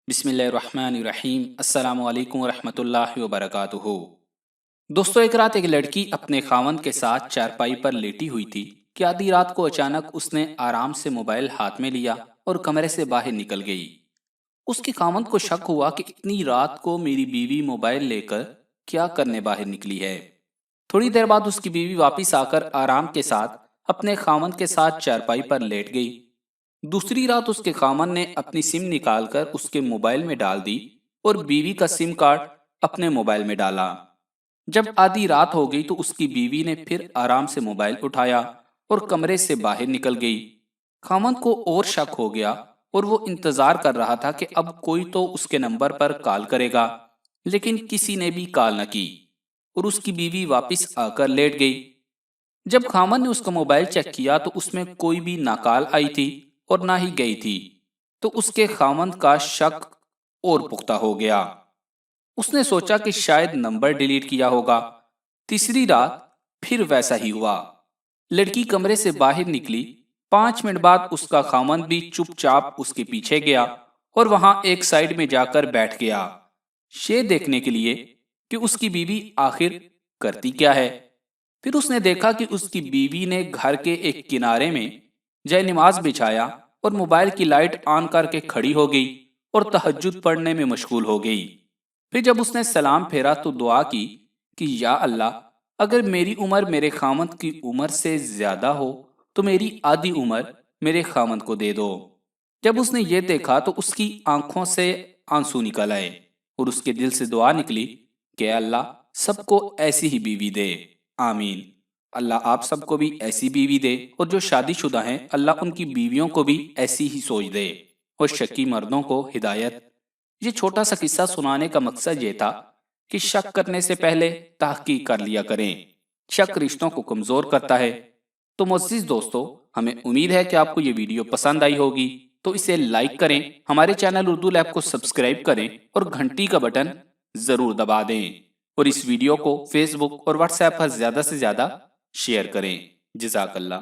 बिस्मिल्लाहिर्रहमानिर्रहीम। अस्सलाम वालेकुम वरहमतुल्लाहि वबरकातुहू। दोस्तों, एक रात एक लड़की अपने खावंद के साथ चारपाई पर लेटी हुई थी कि आधी रात को अचानक उसने आराम से मोबाइल हाथ में लिया और कमरे से बाहर निकल गई। उसके खावंद को शक हुआ कि इतनी रात को मेरी बीवी मोबाइल लेकर क्या करने बाहर निकली है। थोड़ी देर बाद उसकी बीवी वापस आकर आराम के साथ अपने खावंद के साथ चारपाई पर लेट गई। दूसरी रात उसके खामन ने अपनी सिम निकालकर उसके मोबाइल में डाल दी और बीवी का सिम कार्ड अपने मोबाइल में डाला। जब आधी रात हो गई तो उसकी बीवी ने फिर आराम से मोबाइल उठाया और कमरे से बाहर निकल गई। खामन को और शक हो गया और वो इंतजार कर रहा था कि अब कोई तो उसके नंबर पर कॉल करेगा, लेकिन किसी ने भी कॉल न की और उसकी बीवी वापस आकर लेट गई। जब खामन ने उसका मोबाइल चेक किया तो उसमें कोई भी ना कॉल आई थी और ना ही गई थी, तो उसके खामंद का शक और पुख्ता हो गया। उसने सोचा कि शायद नंबर डिलीट किया होगा। तीसरी रात फिर वैसा ही हुआ। लड़की कमरे से बाहर निकली। 5 मिनट बाद उसका खामंद भी चुपचाप उसके पीछे गया और वहां एक साइड में जाकर बैठ गया, ये देखने के लिए कि उसकी बीवी आखिर करती क्या है। फिर उसने देखा कि उसकी बीवी ने घर के एक किनारे में जय नमाज बिछाया और मोबाइल की लाइट ऑन करके खड़ी हो गई और तहज्जुद पढ़ने में मशगूल हो गई। फिर जब उसने सलाम फेरा तो दुआ की कि या अल्लाह, अगर मेरी उम्र मेरे खामंद की उम्र से ज्यादा हो तो मेरी आधी उम्र मेरे खामंद को दे दो। जब उसने ये देखा तो उसकी आंखों से आंसू निकल आए और उसके दिल से दुआ निकली कि अल्लाह सबको ऐसी ही बीवी दे, आमीन। अल्लाह आप सबको भी ऐसी बीवी दे और जो शादीशुदा हैं अल्लाह उनकी बीवियों को भी ऐसी ही सोच दे और शक्की मर्दों को हिदायत। ये छोटा सा किस्सा सुनाने का मकसद ये था कि शक करने से पहले तहकीक कर लिया करें। शक रिश्तों को कमजोर करता है। तो मुअज़्ज़िज़ दोस्तों, हमें उम्मीद है कि आपको ये वीडियो पसंद आई होगी, तो इसे लाइक करें, हमारे चैनल उर्दू लैब को सब्सक्राइब करें और घंटी का बटन जरूर दबा दें और इस वीडियो को फेसबुक और व्हाट्सएप पर ज्यादा से ज्यादा शेयर करें। जज़ाकल्लाह।